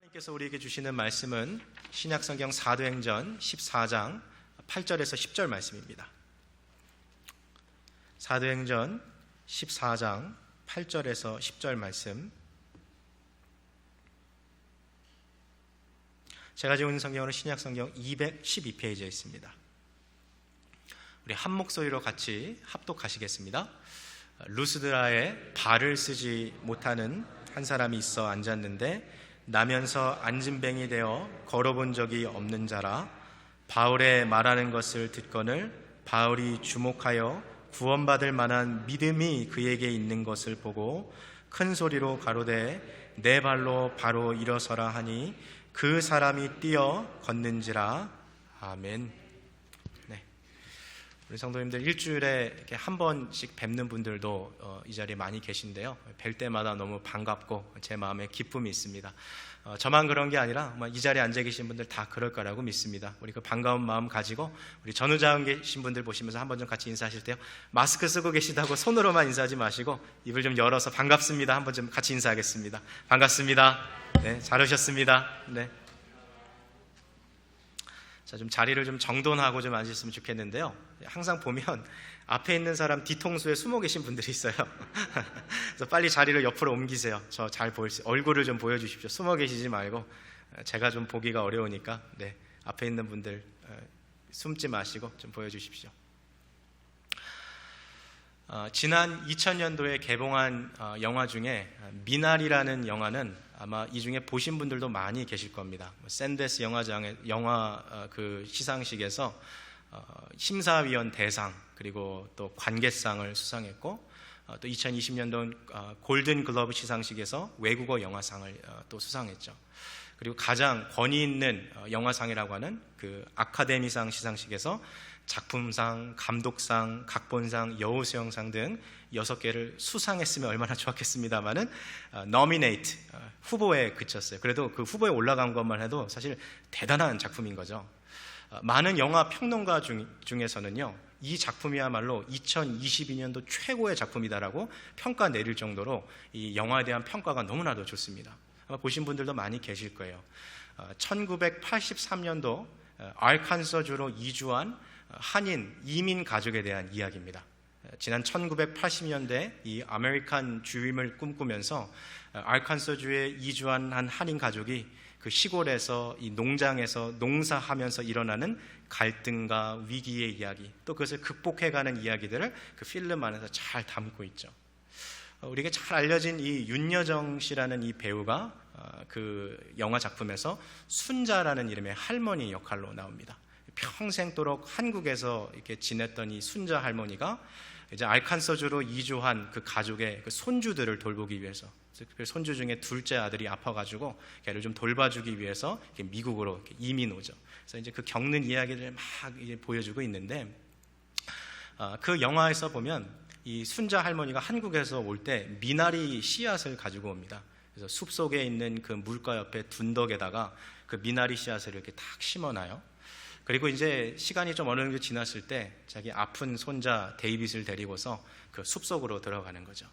하나님께서 우리에게 주시는 말씀은 신약성경 사도행전 14장 8절에서 10절 말씀입니다. 사도행전 14장 8절에서 10절 말씀, 제가 지고 있는 성경은 신약성경 212페이지에 있습니다. 우리 한 목소리로 같이 합독하시겠습니다. 루스드라에 발을 쓰지 못하는 한 사람이 있어 앉았는데 나면서 앉은뱅이 되어 걸어본 적이 없는 자라. 바울의 말하는 것을 듣거늘 바울이 주목하여 구원받을 만한 믿음이 그에게 있는 것을 보고 큰 소리로 가로되 내 발로 바로 일어서라 하니 그 사람이 뛰어 걷는지라. 아멘. 네. 우리 성도님들 일주일에 이렇게 한 번씩 뵙는 분들도 이 자리에 많이 계신데요. 뵐 때마다 너무 반갑고 제 마음에 기쁨이 있습니다. 저만 그런 게 아니라 이 자리에 앉아 계신 분들 다 그럴 거라고 믿습니다. 우리 그 반가운 마음 가지고 우리 전후좌우 계신 분들 보시면서 한번 좀 같이 인사하실 때요, 마스크 쓰고 계시다고 손으로만 인사하지 마시고 입을 좀 열어서 반갑습니다 한번 좀 같이 인사하겠습니다. 반갑습니다. 네, 잘 오셨습니다. 네. 자, 좀 자리를 좀 정돈하고 좀 앉으셨으면 좋겠는데요. 항상 보면 앞에 있는 사람 뒤통수에 숨어 계신 분들이 있어요. 그래서 빨리 자리를 옆으로 옮기세요. 저 잘 보일 수, 얼굴을 좀 보여주십시오. 숨어 계시지 말고 제가 좀 보기가 어려우니까 네, 앞에 있는 분들 숨지 마시고 좀 보여주십시오. 지난 2000년도에 개봉한 영화 중에 미나리라는 영화는 아마 이 중에 보신 분들도 많이 계실 겁니다. 샌데스 영화 그 시상식에서 심사위원 대상 그리고 또 관객상을 수상했고, 또 2020년도 골든 글러브 시상식에서 외국어 영화상을 또 수상했죠. 그리고 가장 권위 있는 영화상이라고 하는 그 아카데미상 시상식에서 작품상, 감독상, 각본상, 여우수영상 등 6개를 수상했으면 얼마나 좋았겠습니다마는 nominate, 후보에 그쳤어요. 그래도 그 후보에 올라간 것만 해도 사실 대단한 작품인 거죠. 많은 영화 평론가 중에서는요, 이 작품이야말로 2022년도 최고의 작품이다라고 평가 내릴 정도로 이 영화에 대한 평가가 너무나도 좋습니다. 아마 보신 분들도 많이 계실 거예요. 1983년도 알칸서주로 이주한 한인 이민 가족에 대한 이야기입니다. 지난 1980년대 이 아메리칸 주임을 꿈꾸면서 알칸서주에 이주한 한 한인 가족이 그 시골에서 이 농장에서 농사하면서 일어나는 갈등과 위기의 이야기, 또 그것을 극복해가는 이야기들을 그 필름 안에서 잘 담고 있죠. 우리에게 잘 알려진 이 윤여정 씨라는 이 배우가 그 영화 작품에서 순자라는 이름의 할머니 역할로 나옵니다. 평생도록 한국에서 이렇게 지냈던 이 순자 할머니가 이제 알칸서주로 이주한 그 가족의 그 손주들을 돌보기 위해서, 그 손주 중에 둘째 아들이 아파가지고 걔를 좀 돌봐주기 위해서 미국으로 이렇게 이민 오죠. 그래서 이제 그 겪는 이야기를 막 이제 보여주고 있는데, 그 영화에서 보면 이 순자 할머니가 한국에서 올 때 미나리 씨앗을 가지고 옵니다. 그래서 숲 속에 있는 그 물가 옆에 둔덕에다가 그 미나리 씨앗을 이렇게 탁 심어놔요. 그리고 이제 시간이 좀 어느 정도 지났을 때 자기 아픈 손자 데이빗을 데리고서 그 숲속으로 들어가는 거죠.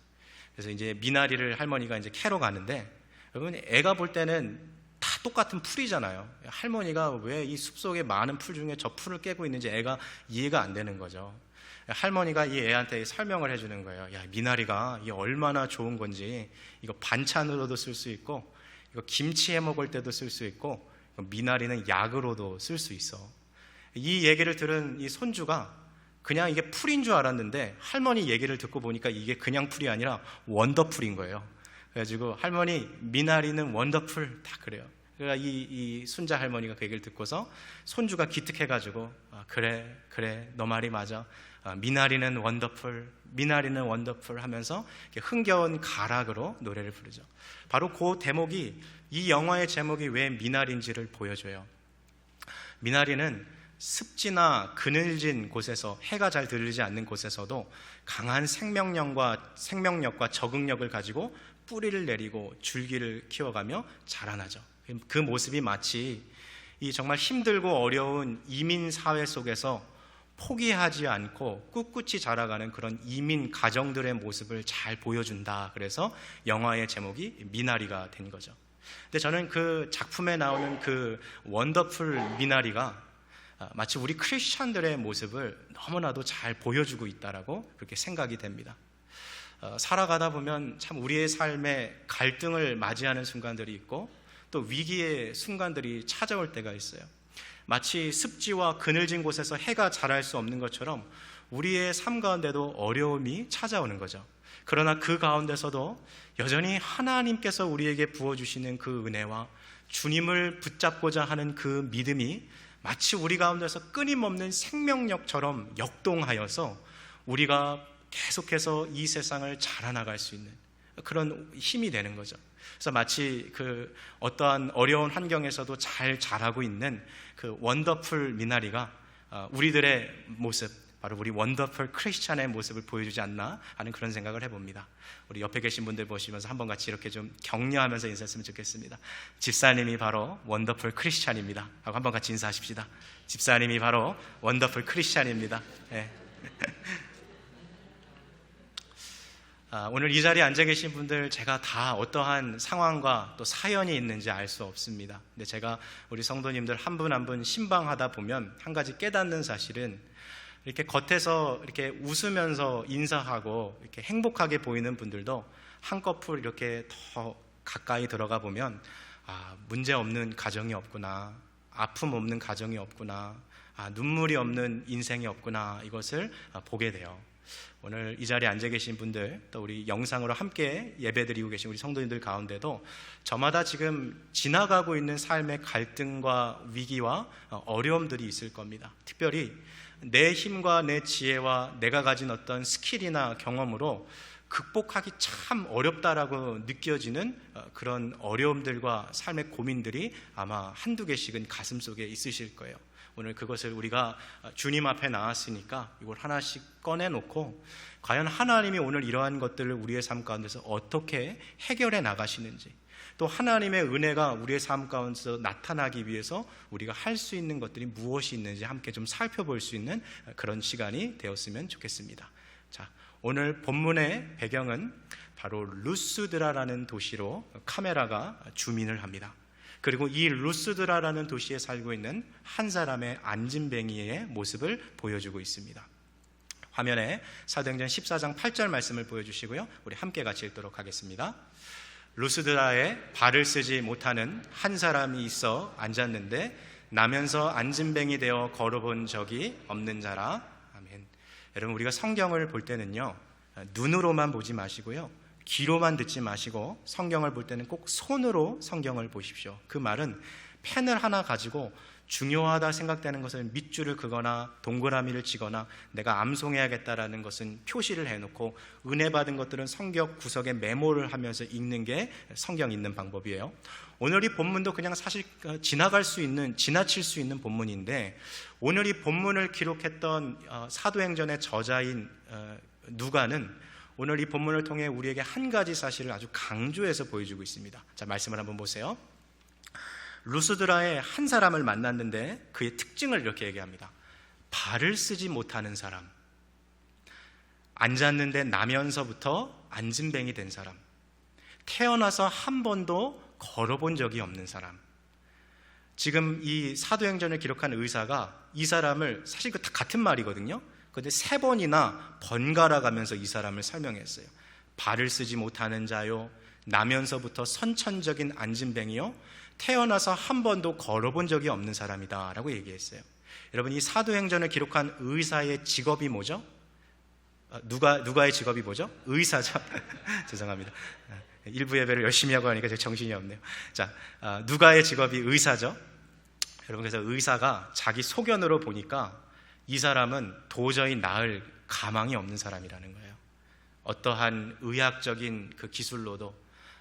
그래서 이제 미나리를 할머니가 이제 캐러 가는데, 여러분 애가 볼 때는 다 똑같은 풀이잖아요. 할머니가 왜 이 숲속에 많은 풀 중에 저 풀을 깨고 있는지 애가 이해가 안 되는 거죠. 할머니가 이 애한테 설명을 해주는 거예요. 야, 미나리가 이게 얼마나 좋은 건지, 이거 반찬으로도 쓸 수 있고, 이거 김치 해 먹을 때도 쓸 수 있고, 미나리는 약으로도 쓸 수 있어. 이 얘기를 들은 이 손주가 그냥 이게 풀인 줄 알았는데 할머니 얘기를 듣고 보니까 이게 그냥 풀이 아니라 원더풀인 거예요. 그래가지고 할머니, 미나리는 원더풀, 다 그래요. 그러니까 이 순자 할머니가 그 얘기를 듣고서 손주가 기특해가지고 그래 너 말이 맞아, 미나리는 원더풀, 미나리는 원더풀 하면서 흥겨운 가락으로 노래를 부르죠. 바로 그 대목이, 이 영화의 제목이 왜 미나리인지를 보여줘요. 미나리는 습지나 그늘진 곳에서, 해가 잘 들지 않는 곳에서도 강한 생명력과 적응력을 가지고 뿌리를 내리고 줄기를 키워가며 자라나죠. 그 모습이 마치 이 정말 힘들고 어려운 이민 사회 속에서 포기하지 않고 꿋꿋이 자라가는 그런 이민 가정들의 모습을 잘 보여준다. 그래서 영화의 제목이 미나리가 된 거죠. 근데 저는 그 작품에 나오는 그 원더풀 미나리가 마치 우리 크리스찬들의 모습을 너무나도 잘 보여주고 있다라고 그렇게 생각이 됩니다. 살아가다 보면 참 우리의 삶에 갈등을 맞이하는 순간들이 있고 또 위기의 순간들이 찾아올 때가 있어요. 마치 습지와 그늘진 곳에서 해가 자랄 수 없는 것처럼 우리의 삶 가운데도 어려움이 찾아오는 거죠. 그러나 그 가운데서도 여전히 하나님께서 우리에게 부어주시는 그 은혜와 주님을 붙잡고자 하는 그 믿음이 마치 우리 가운데서 끊임없는 생명력처럼 역동하여서 우리가 계속해서 이 세상을 자라나갈 수 있는 그런 힘이 되는 거죠. 그래서 마치 그 어떠한 어려운 환경에서도 잘 자라고 있는 그 원더풀 미나리가 우리들의 모습, 바로 우리 원더풀 크리스찬의 모습을 보여주지 않나 하는 그런 생각을 해봅니다. 우리 옆에 계신 분들 보시면서 한번 같이 이렇게 좀 격려하면서 인사했으면 좋겠습니다. 집사님이 바로 원더풀 크리스찬입니다 하고 한번 같이 인사하십시다. 집사님이 바로 원더풀 크리스찬입니다. 네. 오늘 이 자리에 앉아 계신 분들 제가 다 어떠한 상황과 또 사연이 있는지 알 수 없습니다. 근데 제가 우리 성도님들 한 분 한 분 신방하다 보면 한 가지 깨닫는 사실은 이렇게 겉에서 이렇게 웃으면서 인사하고 이렇게 행복하게 보이는 분들도 한꺼풀 이렇게 더 가까이 들어가 보면 문제 없는 가정이 없구나, 아픔 없는 가정이 없구나, 눈물이 없는 인생이 없구나, 이것을 보게 돼요. 오늘 이 자리에 앉아 계신 분들, 또 우리 영상으로 함께 예배드리고 계신 우리 성도님들 가운데도 저마다 지금 지나가고 있는 삶의 갈등과 위기와 어려움들이 있을 겁니다. 특별히 내 힘과 내 지혜와 내가 가진 어떤 스킬이나 경험으로 극복하기 참 어렵다라고 느껴지는 그런 어려움들과 삶의 고민들이 아마 한두 개씩은 가슴속에 있으실 거예요. 오늘 그것을 우리가 주님 앞에 나왔으니까 이걸 하나씩 꺼내놓고 과연 하나님이 오늘 이러한 것들을 우리의 삶 가운데서 어떻게 해결해 나가시는지, 또 하나님의 은혜가 우리의 삶 가운데서 나타나기 위해서 우리가 할 수 있는 것들이 무엇이 있는지 함께 좀 살펴볼 수 있는 그런 시간이 되었으면 좋겠습니다. 자, 오늘 본문의 배경은 바로 루스드라라는 도시로 카메라가 주민을 합니다. 그리고 이 루스드라라는 도시에 살고 있는 한 사람의 안진뱅이의 모습을 보여주고 있습니다. 화면에 사도행전 14장 8절 말씀을 보여주시고요, 우리 함께 같이 읽도록 하겠습니다. 루스드라에 발을 쓰지 못하는 한 사람이 있어 앉았는데 나면서 안진뱅이 되어 걸어본 적이 없는 자라. 아멘. 여러분, 우리가 성경을 볼 때는요, 눈으로만 보지 마시고요, 귀로만 듣지 마시고 성경을 볼 때는 꼭 손으로 성경을 보십시오. 그 말은 펜을 하나 가지고 중요하다 생각되는 것을 밑줄을 그거나 동그라미를 치거나 내가 암송해야겠다라는 것은 표시를 해놓고 은혜 받은 것들은 성경 구석에 메모를 하면서 읽는 게 성경 읽는 방법이에요. 오늘 이 본문도 그냥 사실 지나칠 수 있는 본문인데, 오늘 이 본문을 기록했던 사도행전의 저자인 누가는 오늘 이 본문을 통해 우리에게 한 가지 사실을 아주 강조해서 보여주고 있습니다. 자, 말씀을 한번 보세요. 루스드라에 한 사람을 만났는데 그의 특징을 이렇게 얘기합니다. 발을 쓰지 못하는 사람, 앉았는데 나면서부터 안진뱅이 된 사람, 태어나서 한 번도 걸어본 적이 없는 사람. 지금 이 사도행전을 기록한 의사가 이 사람을, 사실 그 다 같은 말이거든요, 그런데 3번이나 번갈아 가면서 이 사람을 설명했어요. 발을 쓰지 못하는 자요, 나면서부터 선천적인 안진뱅이요, 태어나서 한 번도 걸어본 적이 없는 사람이다 라고 얘기했어요. 여러분, 이 사도행전을 기록한 의사의 직업이 뭐죠? 누가의 직업이 뭐죠? 의사죠. 죄송합니다. 일부 예배를 열심히 하고 하니까 제가 정신이 없네요. 자, 누가의 직업이 의사죠. 여러분, 그래서 의사가 자기 소견으로 보니까 이 사람은 도저히 나을 가망이 없는 사람이라는 거예요. 어떠한 의학적인 그 기술로도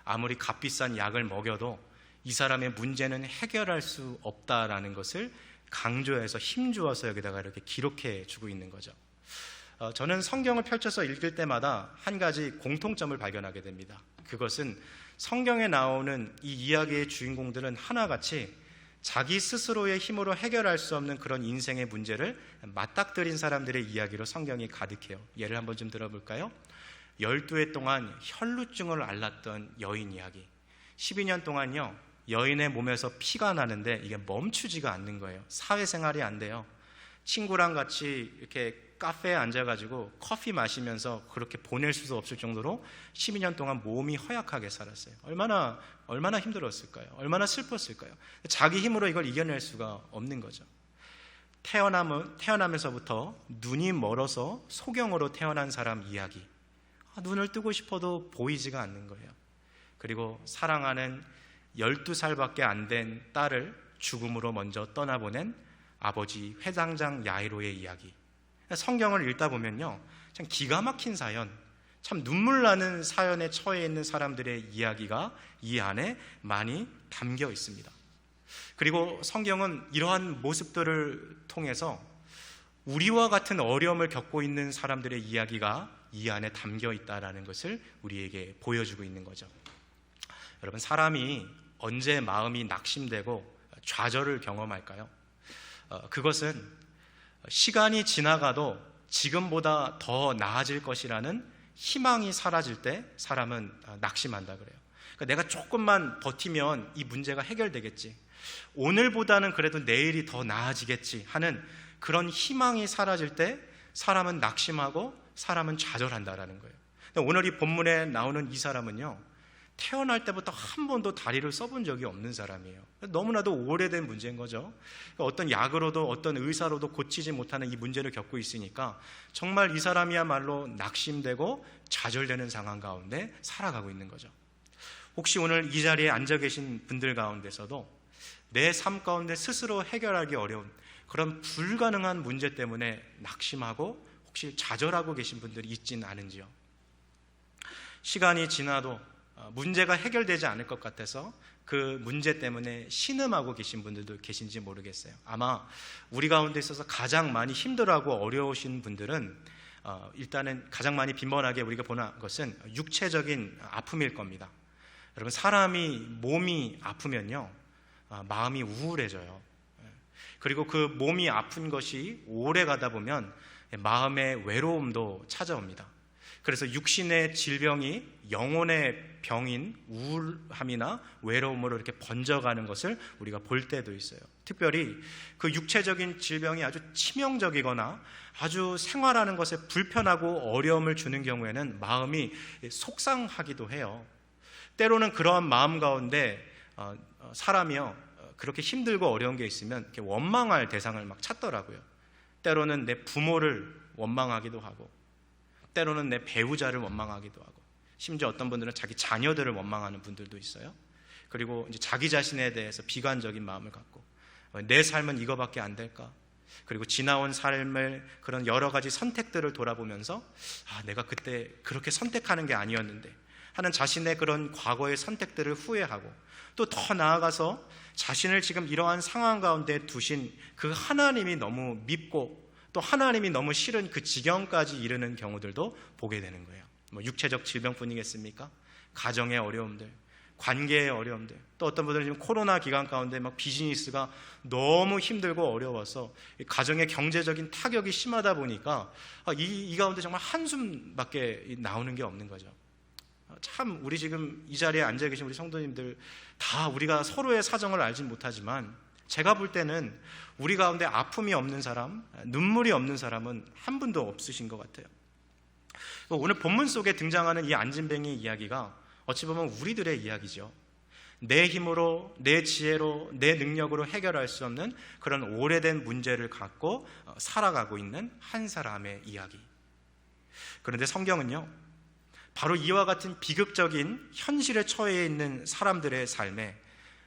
아무리 값비싼 약을 먹여도 이 사람의 문제는 해결할 수 없다라는 것을 강조해서 힘주어서 여기다가 이렇게 기록해 주고 있는 거죠. 저는 성경을 펼쳐서 읽을 때마다 한 가지 공통점을 발견하게 됩니다. 그것은 성경에 나오는 이 이야기의 주인공들은 하나같이 자기 스스로의 힘으로 해결할 수 없는 그런 인생의 문제를 맞닥뜨린 사람들의 이야기로 성경이 가득해요. 예를 한번 좀 들어볼까요? 12해 동안 혈루증을 앓았던 여인 이야기. 12년 동안요, 여인의 몸에서 피가 나는데 이게 멈추지가 않는 거예요. 사회생활이 안 돼요. 친구랑 같이 이렇게 카페에 앉아가지고 커피 마시면서 그렇게 보낼 수도 없을 정도로 12년 동안 몸이 허약하게 살았어요. 얼마나 힘들었을까요? 얼마나 슬펐을까요? 자기 힘으로 이걸 이겨낼 수가 없는 거죠. 태어나면서부터 눈이 멀어서 소경으로 태어난 사람 이야기. 눈을 뜨고 싶어도 보이지가 않는 거예요. 그리고 사랑하는 12살밖에 안 된 딸을 죽음으로 먼저 떠나보낸 아버지 회당장 야이로의 이야기. 성경을 읽다 보면요, 참 기가 막힌 사연, 참 눈물 나는 사연에 처해 있는 사람들의 이야기가 이 안에 많이 담겨 있습니다. 그리고 성경은 이러한 모습들을 통해서 우리와 같은 어려움을 겪고 있는 사람들의 이야기가 이 안에 담겨 있다는 것을 우리에게 보여주고 있는 거죠. 여러분, 사람이 언제 마음이 낙심되고 좌절을 경험할까요? 그것은 시간이 지나가도 지금보다 더 나아질 것이라는 희망이 사라질 때 사람은 낙심한다 그래요. 그러니까 내가 조금만 버티면 이 문제가 해결되겠지, 오늘보다는 그래도 내일이 더 나아지겠지 하는 그런 희망이 사라질 때 사람은 낙심하고 사람은 좌절한다라는 거예요. 오늘 이 본문에 나오는 이 사람은요, 태어날 때부터 한 번도 다리를 써본 적이 없는 사람이에요. 너무나도 오래된 문제인 거죠. 어떤 약으로도 어떤 의사로도 고치지 못하는 이 문제를 겪고 있으니까 정말 이 사람이야말로 낙심되고 좌절되는 상황 가운데 살아가고 있는 거죠. 혹시 오늘 이 자리에 앉아 계신 분들 가운데서도 내 삶 가운데 스스로 해결하기 어려운 그런 불가능한 문제 때문에 낙심하고 혹시 좌절하고 계신 분들이 있진 않은지요? 시간이 지나도 문제가 해결되지 않을 것 같아서 그 문제 때문에 신음하고 계신 분들도 계신지 모르겠어요. 아마 우리 가운데 있어서 가장 많이 힘들어하고 어려우신 분들은 일단은 가장 많이 빈번하게 우리가 보는 것은 육체적인 아픔일 겁니다. 여러분, 사람이 몸이 아프면요, 마음이 우울해져요. 그리고 그 몸이 아픈 것이 오래 가다 보면 마음의 외로움도 찾아옵니다. 그래서 육신의 질병이 영혼의 병인 우울함이나 외로움으로 이렇게 번져가는 것을 우리가 볼 때도 있어요. 특별히 그 육체적인 질병이 아주 치명적이거나 아주 생활하는 것에 불편하고 어려움을 주는 경우에는 마음이 속상하기도 해요. 때로는 그러한 마음 가운데 사람이요, 그렇게 힘들고 어려운 게 있으면 이렇게 원망할 대상을 막 찾더라고요. 때로는 내 부모를 원망하기도 하고, 때로는 내 배우자를 원망하기도 하고, 심지어 어떤 분들은 자기 자녀들을 원망하는 분들도 있어요. 그리고 이제 자기 자신에 대해서 비관적인 마음을 갖고, 내 삶은 이거밖에 안 될까? 그리고 지나온 삶을 그런 여러 가지 선택들을 돌아보면서 내가 그때 그렇게 선택하는 게 아니었는데 하는 자신의 그런 과거의 선택들을 후회하고, 또 더 나아가서 자신을 지금 이러한 상황 가운데 두신 그 하나님이 너무 밉고 또 하나님이 너무 싫은 그 지경까지 이르는 경우들도 보게 되는 거예요. 육체적 질병뿐이겠습니까? 가정의 어려움들, 관계의 어려움들, 또 어떤 분들은 지금 코로나 기간 가운데 막 비즈니스가 너무 힘들고 어려워서 가정의 경제적인 타격이 심하다 보니까 이 가운데 정말 한숨밖에 나오는 게 없는 거죠. 참 우리 지금 이 자리에 앉아 계신 우리 성도님들 다 우리가 서로의 사정을 알진 못하지만 제가 볼 때는 우리 가운데 아픔이 없는 사람, 눈물이 없는 사람은 한 분도 없으신 것 같아요. 오늘 본문 속에 등장하는 이 안진뱅이 이야기가 어찌 보면 우리들의 이야기죠. 내 힘으로, 내 지혜로, 내 능력으로 해결할 수 없는 그런 오래된 문제를 갖고 살아가고 있는 한 사람의 이야기. 그런데 성경은요, 바로 이와 같은 비극적인 현실에 처해 있는 사람들의 삶에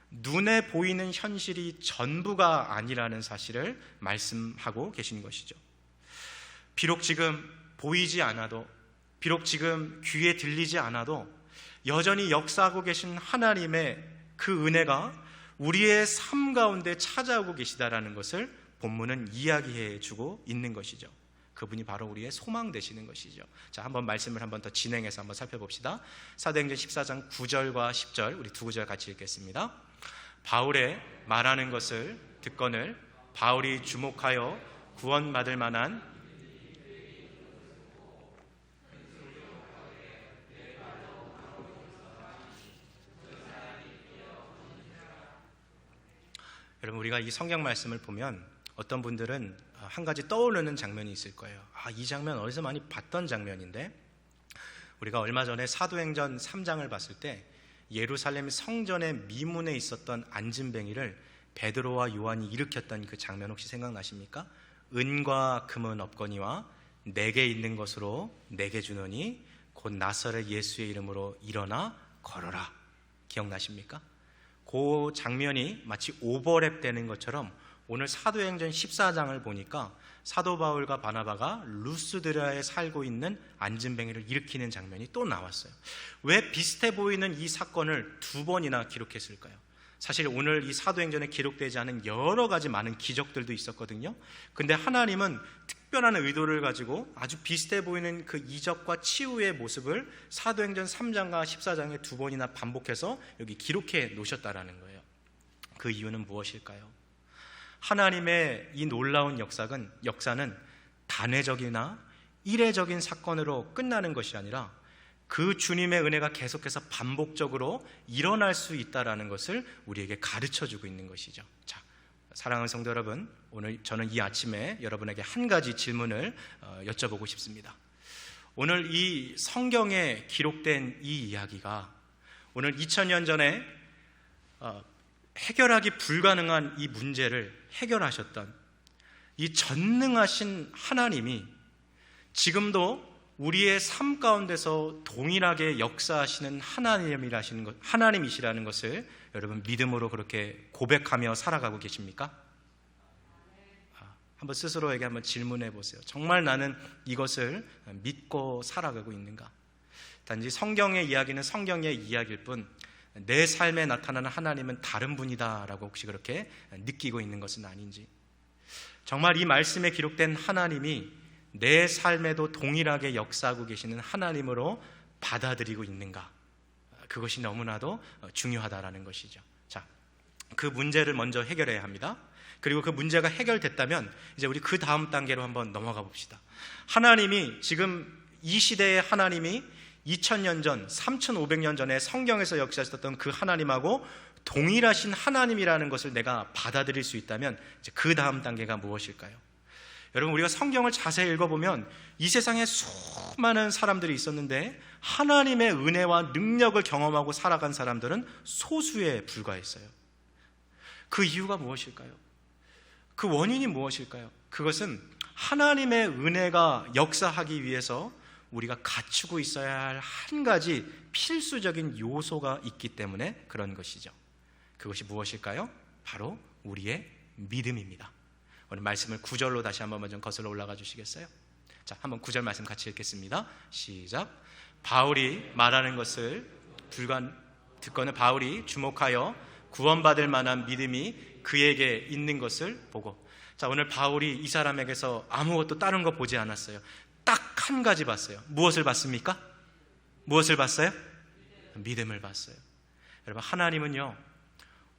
눈에 보이는 현실이 전부가 아니라는 사실을 말씀하고 계신 것이죠. 비록 지금 보이지 않아도, 비록 지금 귀에 들리지 않아도 여전히 역사하고 계신 하나님의 그 은혜가 우리의 삶 가운데 찾아오고 계시다라는 것을 본문은 이야기해 주고 있는 것이죠. 그분이 바로 우리의 소망 되시는 것이죠. 자, 한번 말씀을 한번 더 진행해서 한번 살펴봅시다. 사도행전 14장 9절과 10절 우리 두 구절 같이 읽겠습니다. 바울의 말하는 것을 듣거늘 바울이 주목하여 구원받을 만한 여러분, 우리가 이 성경 말씀을 보면 어떤 분들은 한 가지 떠오르는 장면이 있을 거예요. 이 장면 어디서 많이 봤던 장면인데, 우리가 얼마 전에 사도행전 3장을 봤을 때 예루살렘 성전의 미문에 있었던 안진뱅이를 베드로와 요한이 일으켰던 그 장면 혹시 생각나십니까? 은과 금은 없거니와 내게 있는 것으로 내게 주노니 곧 나사렛 예수의 이름으로 일어나 걸어라. 기억나십니까? 그 장면이 마치 오버랩 되는 것처럼 오늘 사도행전 14장을 보니까 사도 바울과 바나바가 루스드라에 살고 있는 안진뱅이를 일으키는 장면이 또 나왔어요. 왜 비슷해 보이는 이 사건을 두 번이나 기록했을까요? 사실 오늘 이 사도행전에 기록되지 않은 여러 가지 많은 기적들도 있었거든요. 근데 하나님은 특별한 의도를 가지고 아주 비슷해 보이는 그 이적과 치유의 모습을 사도행전 3장과 14장에 두 번이나 반복해서 여기 기록해 놓으셨다라는 거예요. 그 이유는 무엇일까요? 하나님의 이 놀라운 역사는 단회적이나 이례적인 사건으로 끝나는 것이 아니라 그 주님의 은혜가 계속해서 반복적으로 일어날 수 있다는 것을 우리에게 가르쳐주고 있는 것이죠. 자, 사랑하는 성도 여러분, 오늘 저는 이 아침에 여러분에게 한 가지 질문을 여쭤보고 싶습니다. 오늘 이 성경에 기록된 이 이야기가 오늘 2000년 전에 해결하기 불가능한 이 문제를 해결하셨던 이 전능하신 하나님이 지금도 우리의 삶 가운데서 동일하게 역사하시는 하나님이시라는 것을 여러분 믿음으로 그렇게 고백하며 살아가고 계십니까? 한번 스스로에게 한번 질문해 보세요. 정말 나는 이것을 믿고 살아가고 있는가? 단지 성경의 이야기는 성경의 이야기일 뿐 내 삶에 나타나는 하나님은 다른 분이다라고 혹시 그렇게 느끼고 있는 것은 아닌지, 정말 이 말씀에 기록된 하나님이 내 삶에도 동일하게 역사하고 계시는 하나님으로 받아들이고 있는가? 그것이 너무나도 중요하다라는 것이죠. 자, 그 문제를 먼저 해결해야 합니다. 그리고 그 문제가 해결됐다면 이제 우리 그 다음 단계로 한번 넘어가 봅시다. 하나님이 지금 이 시대의 하나님이 2000년 전, 3500년 전에 성경에서 역사하셨던 그 하나님하고 동일하신 하나님이라는 것을 내가 받아들일 수 있다면 이제 그 다음 단계가 무엇일까요? 여러분, 우리가 성경을 자세히 읽어보면 이 세상에 수많은 사람들이 있었는데 하나님의 은혜와 능력을 경험하고 살아간 사람들은 소수에 불과했어요. 그 이유가 무엇일까요? 그 원인이 무엇일까요? 그것은 하나님의 은혜가 역사하기 위해서 우리가 갖추고 있어야 할 한 가지 필수적인 요소가 있기 때문에 그런 것이죠. 그것이 무엇일까요? 바로 우리의 믿음입니다. 오늘 말씀을 9절로 다시 한번 좀 거슬러 올라가 주시겠어요? 자, 한번 9절 말씀 같이 읽겠습니다. 시작. 바울이 말하는 것을 듣고는 바울이 주목하여 구원받을 만한 믿음이 그에게 있는 것을 보고, 자, 오늘 바울이 이 사람에게서 아무것도 다른 거 보지 않았어요. 딱 한 가지 봤어요. 무엇을 봤습니까? 무엇을 봤어요? 믿음을 봤어요. 여러분, 하나님은요,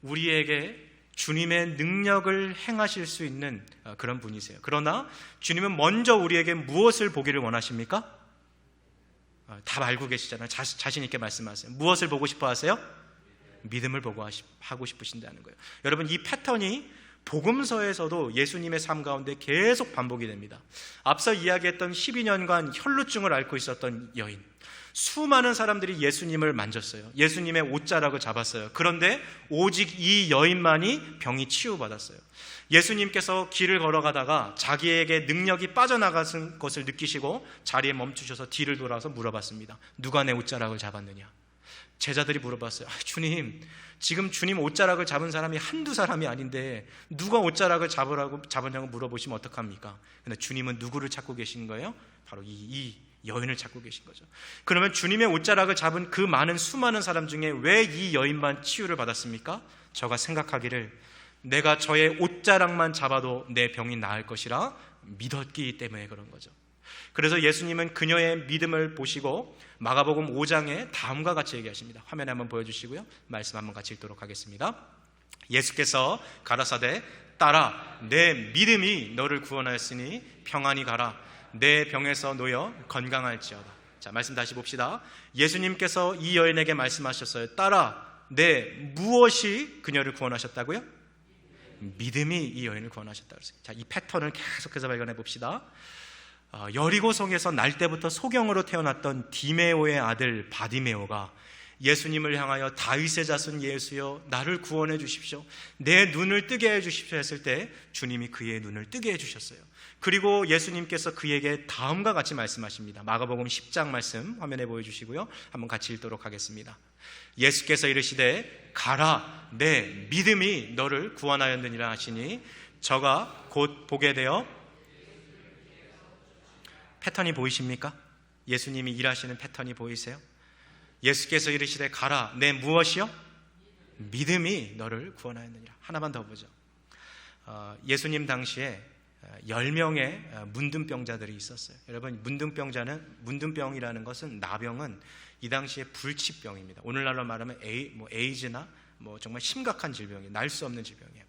우리에게 주님의 능력을 행하실 수 있는 그런 분이세요. 그러나 주님은 먼저 우리에게 무엇을 보기를 원하십니까? 다 알고 계시잖아요. 자신 있게 말씀하세요. 무엇을 보고 싶어 하세요? 믿음을 보고 하고 싶으신다는 거예요. 여러분, 이 패턴이 복음서에서도 예수님의 삶 가운데 계속 반복이 됩니다. 앞서 이야기했던 12년간 혈루증을 앓고 있었던 여인, 수많은 사람들이 예수님을 만졌어요. 예수님의 옷자락을 잡았어요. 그런데 오직 이 여인만이 병이 치유받았어요. 예수님께서 길을 걸어가다가 자기에게 능력이 빠져나가는 것을 느끼시고 자리에 멈추셔서 뒤를 돌아서 물어봤습니다. 누가 내 옷자락을 잡았느냐? 제자들이 물어봤어요. 주님, 지금 주님 옷자락을 잡은 사람이 한두 사람이 아닌데 누가 옷자락을 잡으냐고 물어보시면 어떡합니까? 근데 주님은 누구를 찾고 계신 거예요? 바로 이 여인을 찾고 계신 거죠. 그러면 주님의 옷자락을 잡은 그 수많은 사람 중에 왜 이 여인만 치유를 받았습니까? 저가 생각하기를 내가 저의 옷자락만 잡아도 내 병이 나을 것이라 믿었기 때문에 그런 거죠. 그래서 예수님은 그녀의 믿음을 보시고 마가복음 5장에 다음과 같이 얘기하십니다. 화면에 한번 보여주시고요, 말씀 한번 같이 읽도록 하겠습니다. 예수께서 가라사대 따라 내 믿음이 너를 구원하였으니 평안히 가라. 내 병에서 놓여 건강할지어다. 자, 말씀 다시 봅시다. 예수님께서 이 여인에게 말씀하셨어요. 따라 내 무엇이 그녀를 구원하셨다고요? 믿음이 이 여인을 구원하셨다 그랬어요. 자, 이 패턴을 계속해서 발견해 봅시다. 여리고성에서 날 때부터 소경으로 태어났던 디메오의 아들 바디메오가 예수님을 향하여 다윗의 자손 예수여 나를 구원해 주십시오, 내 눈을 뜨게 해 주십시오 했을 때 주님이 그의 눈을 뜨게 해 주셨어요. 그리고 예수님께서 그에게 다음과 같이 말씀하십니다. 마가복음 10장 말씀 화면에 보여주시고요, 한번 같이 읽도록 하겠습니다. 예수께서 이르시되 가라, 내 믿음이 너를 구원하였느니라 하시니 저가 곧 보게 되어. 패턴이 보이십니까? 예수님이 일하시는 패턴이 보이세요? 예수께서 이르시되 가라, 내 무엇이요? 믿음이 너를 구원하였느니라. 하나만 더 보죠. 예수님 당시에 10명의 문둥병자들이 있었어요. 여러분, 문둥병이라는 것은, 나병은 이 당시에 불치병입니다. 오늘날로 말하면 에이즈나 정말 심각한 질병이에요. 날 수 없는 질병이에요.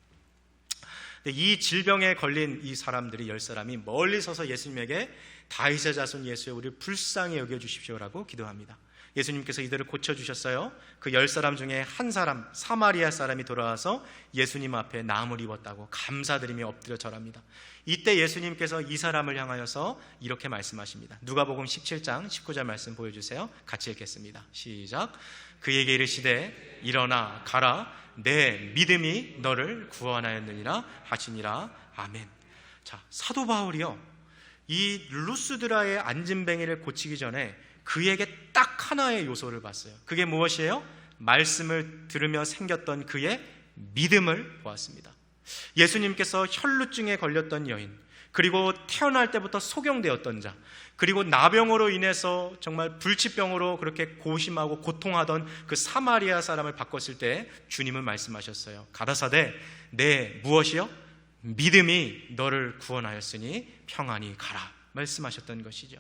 근데 이 질병에 걸린 이 사람들이 10사람이 멀리 서서 예수님에게 다윗의 자손 예수여 우리를 불쌍히 여겨주십시오라고 기도합니다. 예수님께서 이들을 고쳐주셨어요. 그 10사람 중에 한 사람, 사마리아 사람이 돌아와서 예수님 앞에 나음을 입었다고 감사드리며 엎드려 절합니다. 이때 예수님께서 이 사람을 향하여서 이렇게 말씀하십니다. 누가복음 17장 19절 말씀 보여주세요. 같이 읽겠습니다. 시작. 그에게 이르시되 일어나 가라, 내 믿음이 너를 구원하였느니라 하시니라. 아멘. 자, 사도 바울이요, 이 루스드라의 안진뱅이를 고치기 전에 그에게 딱 하나의 요소를 봤어요. 그게 무엇이에요? 말씀을 들으며 생겼던 그의 믿음을 보았습니다. 예수님께서 혈루증에 걸렸던 여인, 그리고 태어날 때부터 소경되었던 자, 그리고 나병으로 인해서 정말 불치병으로 그렇게 고심하고 고통하던 그 사마리아 사람을 바꿨을 때 주님은 말씀하셨어요. 가라사대 내 무엇이요? 믿음이 너를 구원하였으니 평안히 가라 말씀하셨던 것이죠.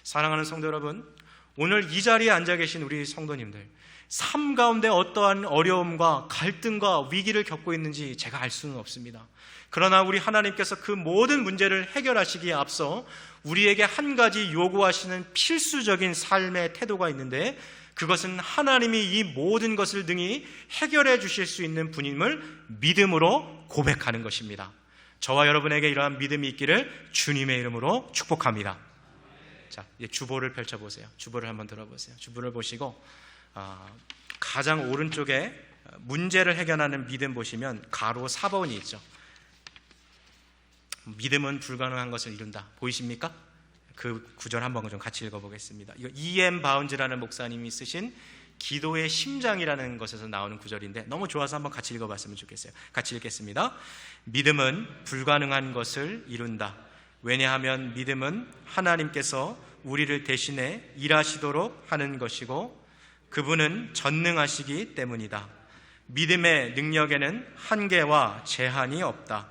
사랑하는 성도 여러분, 오늘 이 자리에 앉아 계신 우리 성도님들, 삶 가운데 어떠한 어려움과 갈등과 위기를 겪고 있는지 제가 알 수는 없습니다. 그러나 우리 하나님께서 그 모든 문제를 해결하시기에 앞서 우리에게 한 가지 요구하시는 필수적인 삶의 태도가 있는데, 그것은 하나님이 이 모든 것을 능히 해결해 주실 수 있는 분임을 믿음으로 고백하는 것입니다. 저와 여러분에게 이러한 믿음이 있기를 주님의 이름으로 축복합니다. 자, 이제 주보를 펼쳐보세요. 주보를 한번 들어보세요. 주보를 보시고 가장 오른쪽에 문제를 해결하는 믿음 보시면 가로 4번이 있죠. 믿음은 불가능한 것을 이룬다. 보이십니까? 그 구절 한번 좀 같이 읽어보겠습니다. 이거 E.M. 바운즈라는 목사님이 쓰신 기도의 심장이라는 것에서 나오는 구절인데 너무 좋아서 한번 같이 읽어봤으면 좋겠어요. 같이 읽겠습니다. 믿음은 불가능한 것을 이룬다. 왜냐하면 믿음은 하나님께서 우리를 대신해 일하시도록 하는 것이고 그분은 전능하시기 때문이다. 믿음의 능력에는 한계와 제한이 없다.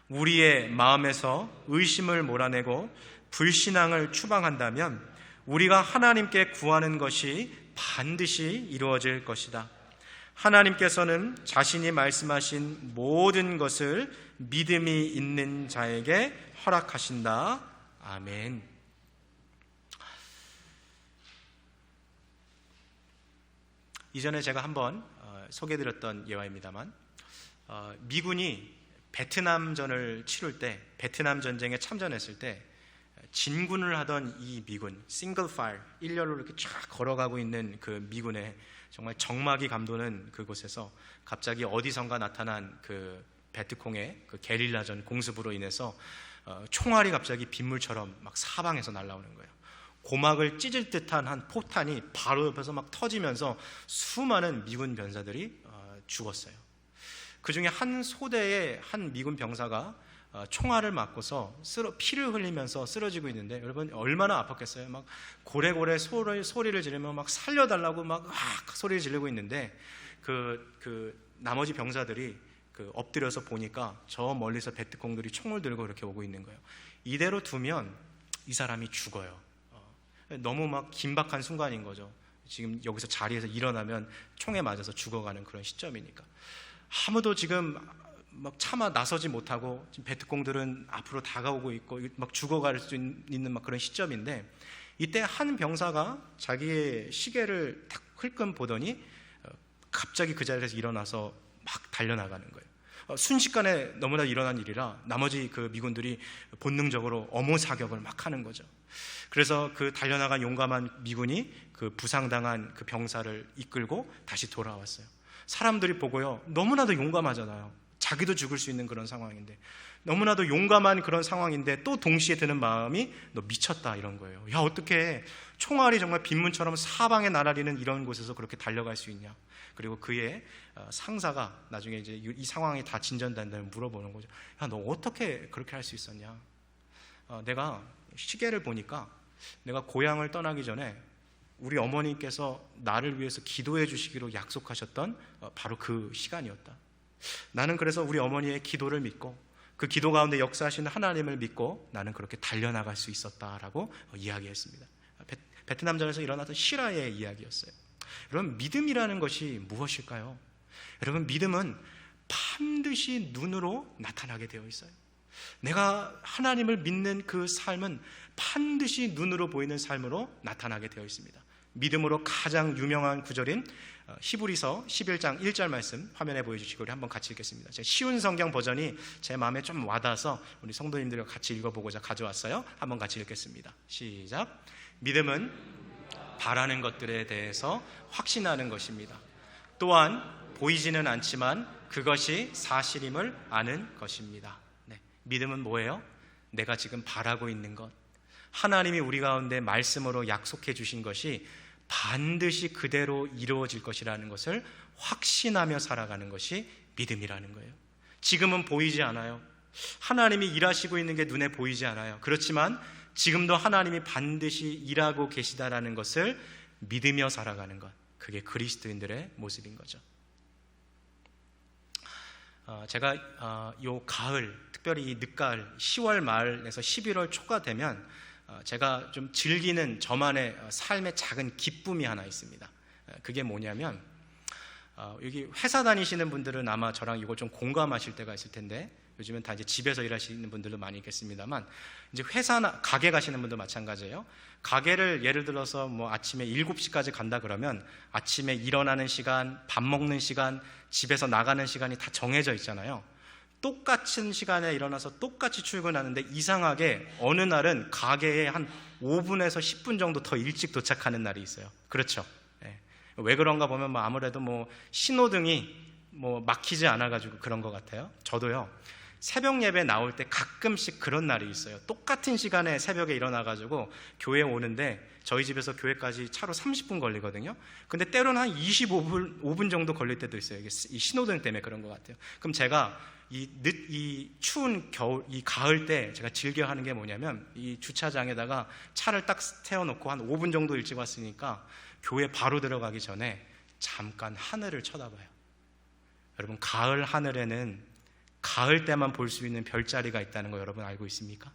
우리의 마음에서 의심을 몰아내고 불신앙을 추방한다면 우리가 하나님께 구하는 것이 반드시 이루어질 것이다. 하나님께서는 자신이 말씀하신 모든 것을 믿음이 있는 자에게 허락하신다. 아멘. 이전에 제가 한번 소개해드렸던 예화입니다만, 미군이 베트남전을 치룰 때, 베트남 전쟁에 참전했을 때 진군을 하던 이 미군, 싱글 파일, 일렬로 이렇게 쫙 걸어가고 있는 그 미군의 정말 정막이 감도는 그곳에서 갑자기 어디선가 나타난 그 베트콩의 그 게릴라전 공습으로 인해서 총알이 갑자기 빗물처럼 막 사방에서 날아오는 거예요. 고막을 찢을 듯한 한 포탄이 바로 옆에서 막 터지면서 수많은 미군 병사들이 죽었어요. 그 중에 한 소대의 한 미군 병사가 총알을 맞고서 피를 흘리면서 쓰러지고 있는데, 여러분 얼마나 아팠겠어요. 막 고래고래 소리를 지르며 막 살려달라고 막 소리를 지르고 있는데 그 나머지 병사들이 엎드려서 보니까 저 멀리서 베트콩들이 총을 들고 이렇게 오고 있는 거예요. 이대로 두면 이 사람이 죽어요. 너무 막 긴박한 순간인 거죠. 지금 여기서 자리에서 일어나면 총에 맞아서 죽어가는 그런 시점이니까. 아무도 지금 막 차마 나서지 못하고 지금 베트콩들은 앞으로 다가오고 있고 막 죽어갈 수 있는 막 그런 시점인데, 이때 한 병사가 자기의 시계를 탁 흘끔 보더니 갑자기 그 자리에서 일어나서 막 달려나가는 거예요. 순식간에 너무나 일어난 일이라 나머지 그 미군들이 본능적으로 엄호 사격을 막 하는 거죠. 그래서 그 달려나간 용감한 미군이 그 부상당한 그 병사를 이끌고 다시 돌아왔어요. 사람들이 보고요, 너무나도 용감하잖아요. 자기도 죽을 수 있는 그런 상황인데, 너무나도 용감한 그런 상황인데 또 동시에 드는 마음이 너 미쳤다 이런 거예요. 야, 어떻게 총알이 정말 빗문처럼 사방에 날아리는 이런 곳에서 그렇게 달려갈 수 있냐. 그리고 그의 상사가 나중에 이제 이 상황이 다 진전된다면 물어보는 거죠. 야, 너 어떻게 그렇게 할 수 있었냐. 내가 시계를 보니까 내가 고향을 떠나기 전에 우리 어머니께서 나를 위해서 기도해 주시기로 약속하셨던 바로 그 시간이었다. 나는 그래서 우리 어머니의 기도를 믿고 그 기도 가운데 역사하시는 하나님을 믿고 나는 그렇게 달려나갈 수 있었다라고 이야기했습니다. 베트남전에서 일어났던 실화의 이야기였어요. 여러분, 믿음이라는 것이 무엇일까요? 여러분, 믿음은 반드시 눈으로 나타나게 되어 있어요. 내가 하나님을 믿는 그 삶은 반드시 눈으로 보이는 삶으로 나타나게 되어 있습니다. 믿음으로 가장 유명한 구절인 히브리서 11장 1절 말씀 화면에 보여주시고 우리 한번 같이 읽겠습니다. 제가 쉬운 성경 버전이 제 마음에 좀 와닿아서 우리 성도님들과 같이 읽어보고자 가져왔어요. 한번 같이 읽겠습니다. 시작. 믿음은 바라는 것들에 대해서 확신하는 것입니다. 또한 보이지는 않지만 그것이 사실임을 아는 것입니다. 네. 믿음은 뭐예요? 내가 지금 바라고 있는 것, 하나님이 우리 가운데 말씀으로 약속해 주신 것이 반드시 그대로 이루어질 것이라는 것을 확신하며 살아가는 것이 믿음이라는 거예요. 지금은 보이지 않아요. 하나님이 일하시고 있는 게 눈에 보이지 않아요. 그렇지만 지금도 하나님이 반드시 일하고 계시다라는 것을 믿으며 살아가는 것, 그게 그리스도인들의 모습인 거죠. 제가 요 가을, 특별히 이 늦가을 10월 말에서 11월 초가 되면 제가 좀 즐기는 저만의 삶의 작은 기쁨이 하나 있습니다. 그게 뭐냐면 여기 회사 다니시는 분들은 아마 저랑 이걸 좀 공감하실 때가 있을 텐데, 요즘은 다 이제 집에서 일하시는 분들도 많이 있겠습니다만, 이제 회사나 가게 가시는 분도 마찬가지예요. 가게를 예를 들어서 뭐 아침에 7시까지 간다 그러면 아침에 일어나는 시간, 밥 먹는 시간, 집에서 나가는 시간이 다 정해져 있잖아요. 똑같은 시간에 일어나서 똑같이 출근하는데 이상하게 어느 날은 가게에 한 5분에서 10분 정도 더 일찍 도착하는 날이 있어요. 그렇죠? 네. 왜 그런가 보면 아무래도 신호등이 막히지 않아가지고 그런 것 같아요. 저도요, 새벽 예배 나올 때 가끔씩 그런 날이 있어요. 똑같은 시간에 새벽에 일어나가지고 교회 오는데 저희 집에서 교회까지 차로 30분 걸리거든요. 근데 때로는 한 5분 정도 걸릴 때도 있어요. 이 신호등 때문에 그런 것 같아요. 그럼 제가 이 추운 겨울, 이 가을 때 제가 즐겨 하는 게 뭐냐면, 이 주차장에다가 차를 딱 태워놓고 한 5분 정도 일찍 왔으니까 교회 바로 들어가기 전에 잠깐 하늘을 쳐다봐요. 여러분, 가을 하늘에는 가을 때만 볼 수 있는 별자리가 있다는 거 여러분 알고 있습니까?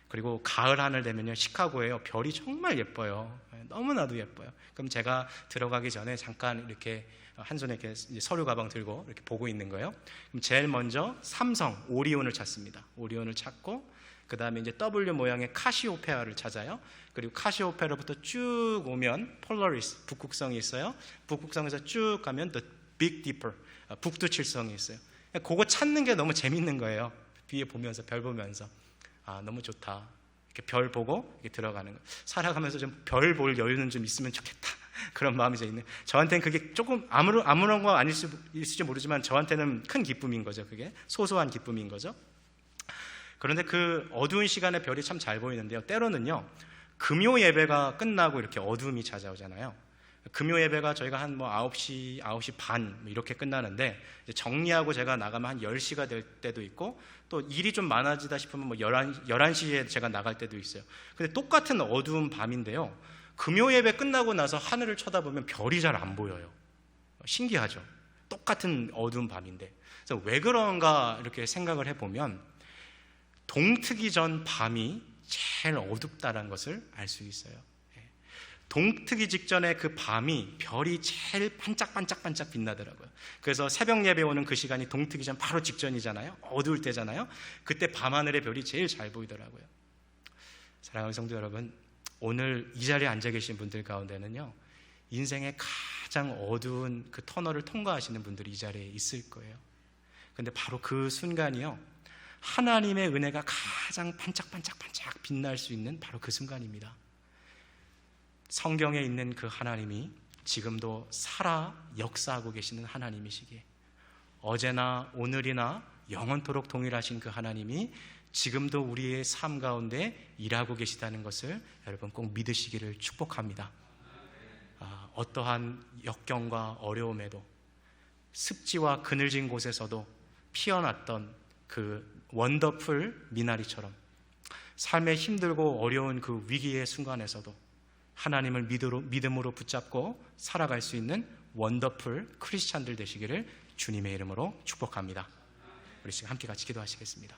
그리고 가을 하늘 되면요, 시카고에요, 별이 정말 예뻐요. 너무나도 예뻐요. 그럼 제가 들어가기 전에 잠깐 이렇게 한 손에 이렇게 서류 가방 들고 이렇게 보고 있는 거예요. 그럼 제일 먼저 삼성 오리온을 찾습니다. 오리온을 찾고 그 다음에 이제 W 모양의 카시오페아를 찾아요. 그리고 카시오페아로부터 쭉 오면 폴라리스 북극성이 있어요. 북극성에서 쭉 가면 The Big Dipper 북두칠성이 있어요. 그거 찾는 게 너무 재밌는 거예요. 위에 보면서, 별 보면서, 너무 좋다, 이렇게 별 보고 이렇게 들어가는 거. 살아가면서 좀 별 볼 여유는 좀 있으면 좋겠다, 그런 마음이 좀 있는. 저한테는 그게 조금 아무런 거 아닐지 모르지만 저한테는 큰 기쁨인 거죠. 그게 소소한 기쁨인 거죠. 그런데 그 어두운 시간에 별이 참 잘 보이는데요, 때로는요 금요 예배가 끝나고 이렇게 어둠이 찾아오잖아요. 금요 예배가 저희가 한 9시, 9시 반 이렇게 끝나는데, 정리하고 제가 나가면 한 10시가 될 때도 있고, 또 일이 좀 많아지다 싶으면 11시에 제가 나갈 때도 있어요. 근데 똑같은 어두운 밤인데요, 금요 예배 끝나고 나서 하늘을 쳐다보면 별이 잘 안 보여요. 신기하죠? 똑같은 어두운 밤인데. 그래서 왜 그런가 이렇게 생각을 해보면, 동트기 전 밤이 제일 어둡다는 것을 알 수 있어요. 동트기 직전에 그 밤이 별이 제일 반짝반짝 빛나더라고요. 그래서 새벽 예배 오는 그 시간이 동트기 전 바로 직전이잖아요. 어두울 때잖아요. 그때 밤하늘의 별이 제일 잘 보이더라고요. 사랑하는 성도 여러분, 오늘 이 자리에 앉아 계신 분들 가운데는요, 인생의 가장 어두운 그 터널을 통과하시는 분들이 이 자리에 있을 거예요. 근데 바로 그 순간이요, 하나님의 은혜가 가장 반짝반짝반짝 빛날 수 있는 바로 그 순간입니다. 성경에 있는 그 하나님이 지금도 살아 역사하고 계시는 하나님이시기에, 어제나 오늘이나 영원토록 동일하신 그 하나님이 지금도 우리의 삶 가운데 일하고 계시다는 것을 여러분 꼭 믿으시기를 축복합니다. 어떠한 역경과 어려움에도, 습지와 그늘진 곳에서도 피어났던 그 원더풀 미나리처럼 삶의 힘들고 어려운 그 위기의 순간에서도 하나님을 믿음으로 붙잡고 살아갈 수 있는 원더풀 크리스찬들 되시기를 주님의 이름으로 축복합니다. 우리 지금 함께 같이 기도하시겠습니다.